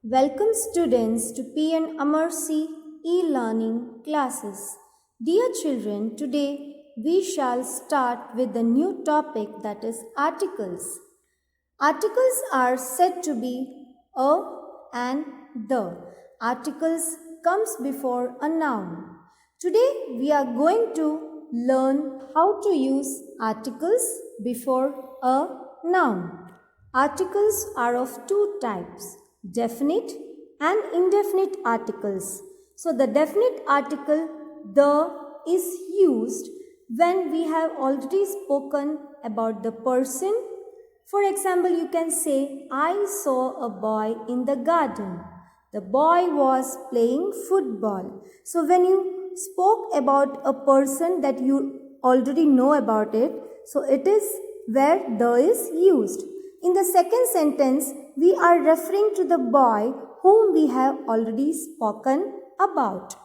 Welcome students to P.N.AMERSEY e-learning classes. Dear children, today we shall start with the new topic, that is articles. Articles are said to be a and the. Articles comes before a noun. Today we are going to learn how to use articles before a noun. Articles are of two types, definite and indefinite articles. So the definite article the is used when we have already spoken about the person. For example, you can say, I saw a boy in the garden. The boy was playing football. So when you spoke about a person that you already know about it, so it is where the is used. In the second sentence, we are referring to the boy whom we have already spoken about.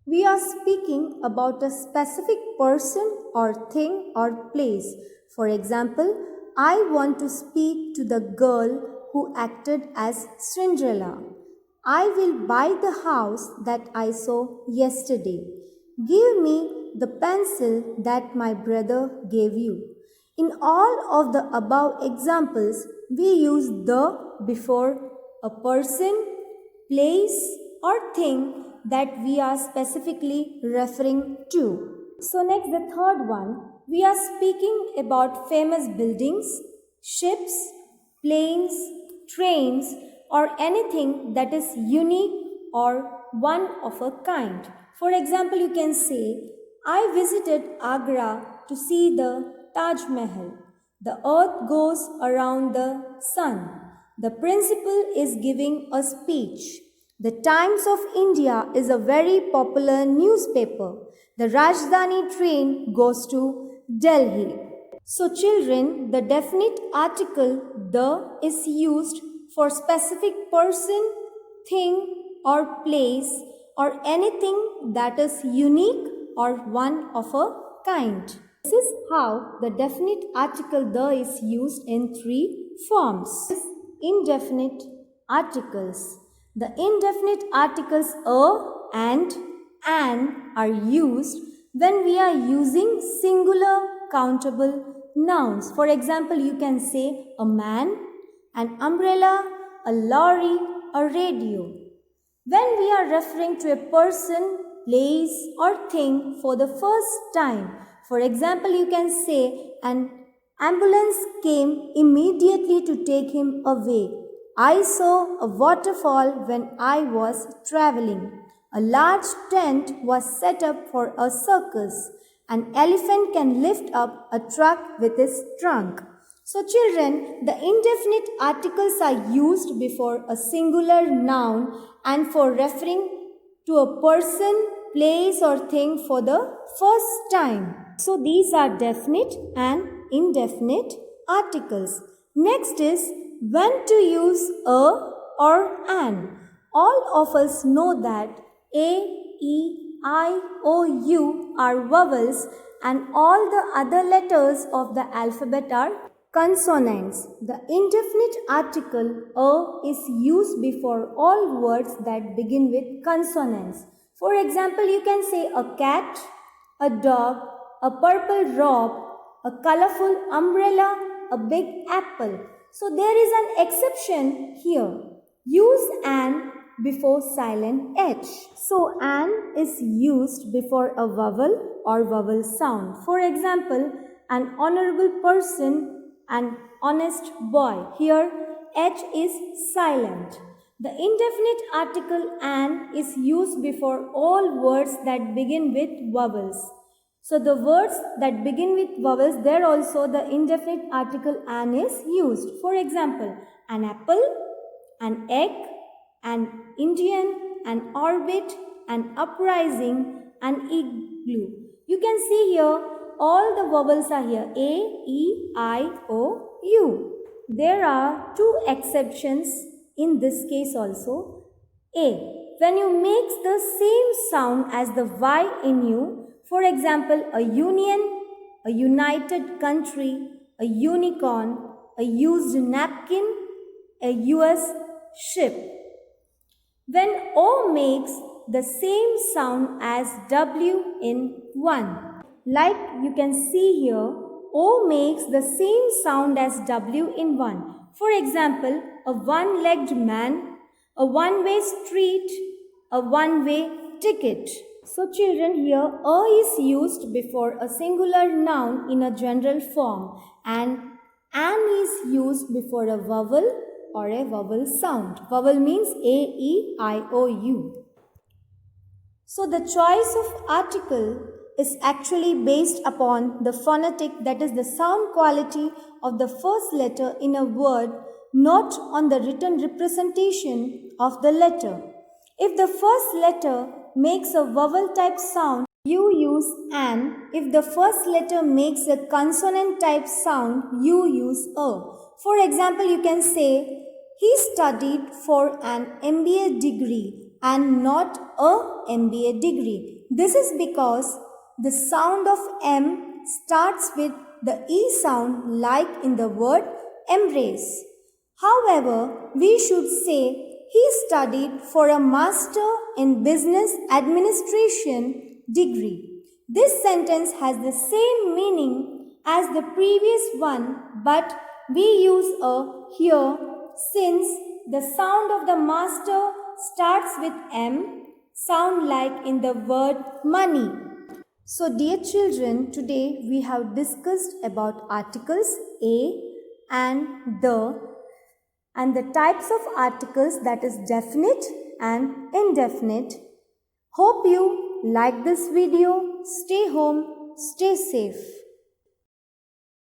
We are speaking about a specific person or thing or place. For example, I want to speak to the girl who acted as Cinderella. I will buy the house that I saw yesterday. Give me the pencil that my brother gave you. In all of the above examples, we use the before a person, place, or thing that we are specifically referring to. So next, the third one, we are speaking about famous buildings, ships, planes, trains, or anything that is unique or one of a kind. For example, you can say, I visited Agra to see the Taj Mahal. The earth goes around the sun. The principal is giving a speech. The Times of India is a very popular newspaper. The Rajdhani train goes to Delhi. So children, the definite article the is used for specific person, thing or place or anything that is unique or one of a kind. This is how the definite article the is used in three forms. Indefinite articles. The indefinite articles a and an are used when we are using singular countable nouns. For example, you can say a man, an umbrella, a lorry, a radio. When we are referring to a person, place, or thing for the first time, for example, you can say an ambulance came immediately to take him away. I saw a waterfall when I was traveling. A large tent was set up for a circus. An elephant can lift up a truck with his trunk. So children, the indefinite articles are used before a singular noun and for referring to a person, place or thing for the first time. So these are definite and indefinite articles. Next is when to use a or an. All of us know that A, E, I, O, U are vowels and all the other letters of the alphabet are consonants. The indefinite article a is used before all words that begin with consonants. For example, you can say a cat, a dog, a purple robe, a colorful umbrella, a big apple. So there is an exception here. Use an before silent H. So an is used before a vowel or vowel sound. For example, an honorable person, an honest boy. Here H is silent. The indefinite article an is used before all words that begin with vowels. So the words that begin with vowels, there also the indefinite article an is used. For example, an apple, an egg, an Indian, an orbit, an uprising, an igloo. You can see here all the vowels are here, A, E, I, O, U. There are two exceptions in this case also. A, when you make the same sound as the Y in you, for example, a union, a united country, a unicorn, a used napkin, a US ship. when O makes the same sound as W in 1. Like you can see here, O makes the same sound as W in 1. For example, a one-legged man, a one-way street, a one-way ticket. So children, here A is used before a singular noun in a general form and An is used before a vowel or a vowel sound. Vowel means A, E, I, O, U. So the choice of article is actually based upon the phonetic, that is the sound quality of the first letter in a word, not on the written representation of the letter. If the first letter makes a vowel type sound, you use an. If the first letter makes a consonant type sound, you use a. For example, you can say, he studied for an MBA degree and not a MBA degree. This is because the sound of M starts with the E sound like in the word embrace. However, we should say he studied for a Master in Business Administration degree. This sentence has the same meaning as the previous one, but we use a here since the sound of the master starts with M, sound like in the word money. So dear children, today we have discussed about articles a and the types of articles, that is definite and indefinite. Hope you like this video. Stay home, stay safe.